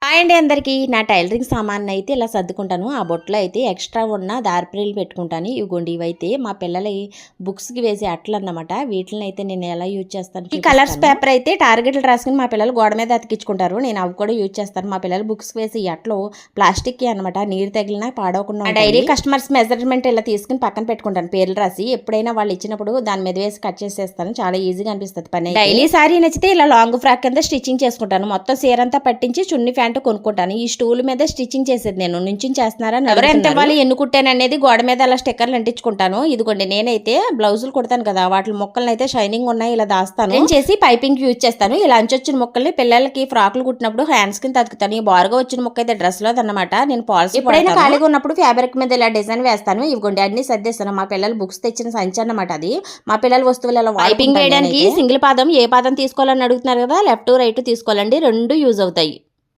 Hi అండి అందరికీ. నా టైలరింగ్ సామాన్ అయితే ఇలా సర్దుకుంటాను. ఆ బొట్లో అయితే ఎక్స్ట్రా ఉన్న దారపురీలు పెట్టుకుంటాను. ఇవిగోండి ఇవైతే మా పిల్లల బుక్స్కి వేసే అట్లు అన్నమాట. వీటిని అయితే నేను ఎలా యూజ్ చేస్తాను, ఈ కలర్స్ పేపర్ అయితే టార్గెట్లు రాసుకుని మా పిల్లలు గోడ మీద అతికించుకుంటారు. నేను అవి కూడా యూజ్ చేస్తాను. మా పిల్లలు బుక్స్కి వేసి ఈ అట్లు ప్లాస్టిక్కి అనమాట. నీరు తగిలినా పాడవకుండా డైలీ కస్టమర్స్ మెజర్మెంట్ ఇలా తీసుకుని పక్కన పెట్టుకుంటాను పేర్లు రాసి. ఎప్పుడైనా వాళ్ళు ఇచ్చినప్పుడు దాని మీద వేసి కట్ చేసేస్తాను. చాలా ఈజీగా అనిపిస్తుంది పని. డైలీ సారీ నచ్చితే ఇలా లాంగ్ ఫ్రాక్ కింద స్టిచ్చింగ్ చేసుకుంటాను. మొత్తం సీరంతా పట్టించి చున్నీ ఫ్యాంట్ కొనుక్కుంటాను. ఈ స్టూల్ మీద స్టిచ్చింగ్ చేసేది నేను. నుంచి చేస్తున్నారా, ఎవరు ఎంత ఇవ్వాలి, ఎన్ని కుట్టాను అనేది గోడ మీద అలా స్టిక్కర్లు అంటించుకుంటాను. ఇదిగోండి నేనైతే బ్లౌజులు కుడతాను కదా, వాటి మొక్కలను అయితే షైనింగ్ ఉన్నాయి ఇలా దాస్తాను. నేను చేసి పైపింగ్ యూజ్ చేస్తాను. ఇలా అంచొచ్చిన మొక్కల్ని పిల్లలకి ఫ్రాక్లు కుట్టినప్పుడు హ్యాండ్స్ కింద అతుకుతాను. ఈ బారుగా వచ్చిన మొక్క అయితే డ్రెస్ లో అనమాట. నేను పాలసీ ఎప్పుడైనా ఖాళీగా ఉన్నప్పుడు ఫ్యాబ్రిక్ మీద ఇలా డిజైన్ వేస్తాను. ఇవ్వండి అన్ని సర్దేస్తాను. మా పిల్లలు బుక్స్ తెచ్చిన సంచి అన్నమాట అది. మా పిల్లల వస్తువులు ఇలా పైపింగ్ వేయడానికి సింగిల్ పాదం ఏ పాదం తీసుకోవాలని అడుగుతున్నారు కదా, లెఫ్ట్ రైట్ తీసుకోవాలండి, రెండు యూజ్ అవుతాయి.